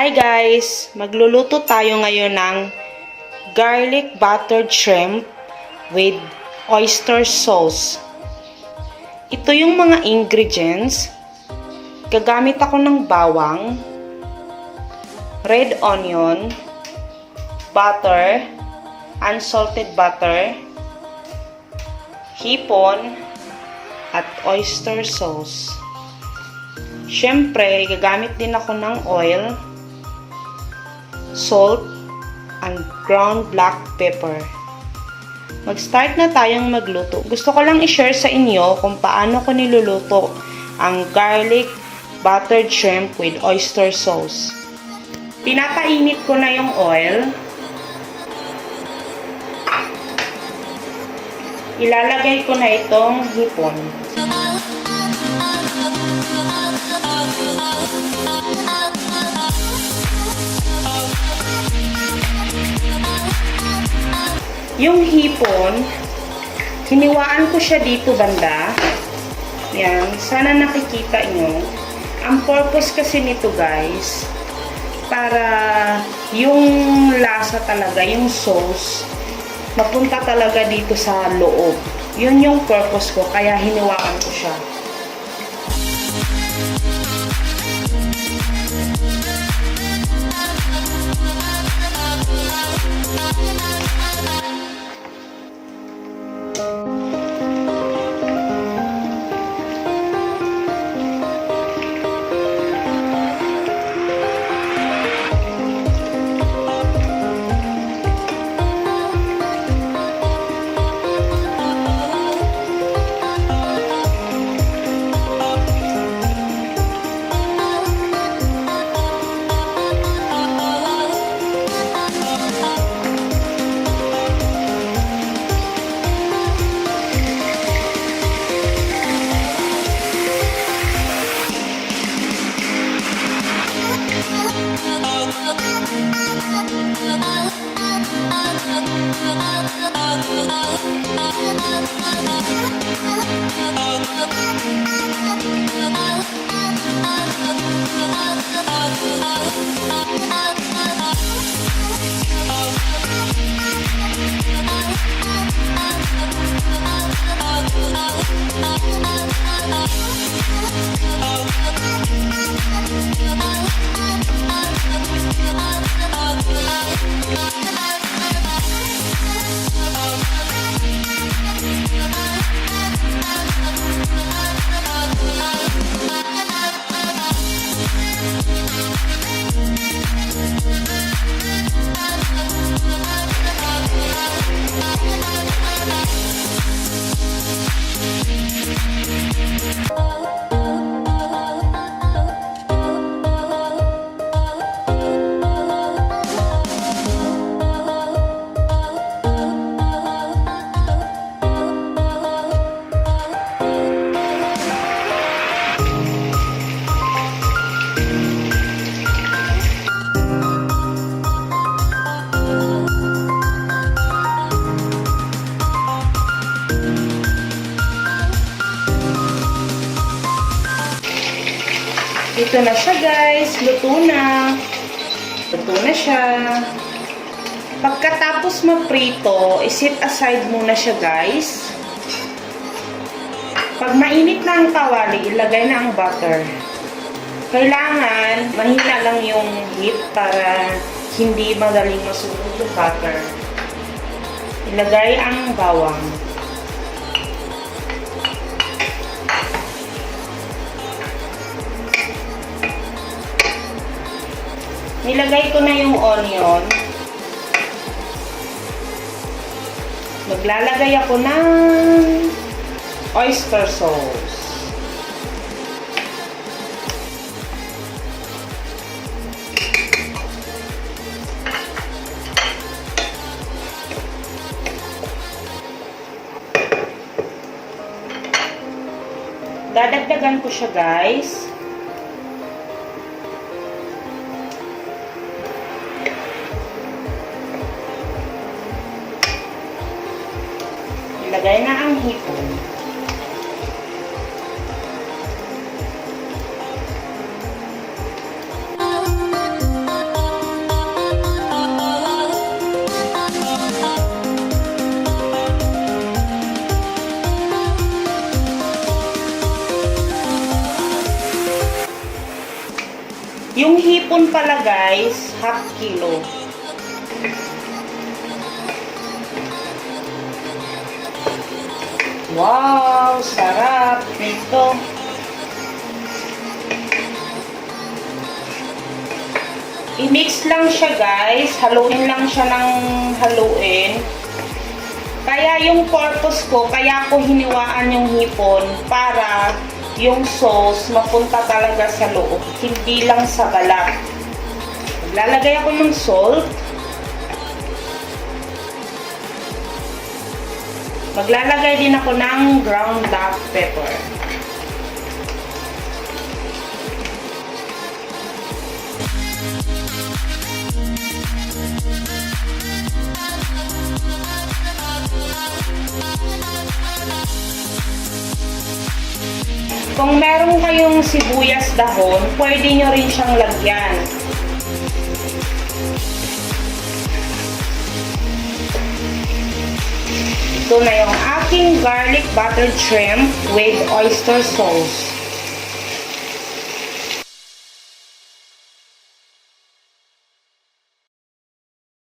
Hi guys! Magluluto tayo ngayon ng garlic buttered shrimp with oyster sauce. Ito yung mga ingredients. Gagamit ako ng bawang, red onion, butter, unsalted butter, hipon, at oyster sauce. Siyempre, gagamit din ako ng oil, salt, and ground black pepper. Mag-start na tayong magluto. Gusto ko lang i-share sa inyo kung paano ko niluluto ang garlic buttered shrimp with oyster sauce. Pinapainit ko na yung oil. Ilalagay ko na itong hipon. Yung hipon, hiniwaan ko siya dito banda. Yan, sana nakikita nyo. Ang purpose kasi nito guys, para yung lasa talaga, yung sauce, mapunta talaga dito sa loob. Yun yung purpose ko, kaya hiniwaan ko siya. Ito na siya guys, luto na. Luto na siya. Pagkatapos maprito, isit aside muna siya guys. Pag mainit na ang kawali, ilagay na ang butter. Kailangan mahina lang yung heat para hindi madaling masunog yung butter. Ilagay ang bawang. Nilagay ko na yung onion. Maglalagay ako ng oyster sauce. Dadagdagan ko siya guys. Ilagay na ang hipon. Yung hipon pala guys, half kilo. Wow, sarap nito. I-mix lang siya guys, haluin lang siya ng haluin. Kaya yung purpose ko, kaya ko hiniwaan yung hipon para yung sauce mapunta talaga sa loob, hindi lang sa balat. Lalagay ako ng salt. Maglalagay din ako ng ground black pepper. Kung meron kayong sibuyas dahon, pwede nyo rin siyang lagyan. Ito na yung aking garlic buttered shrimp with oyster sauce.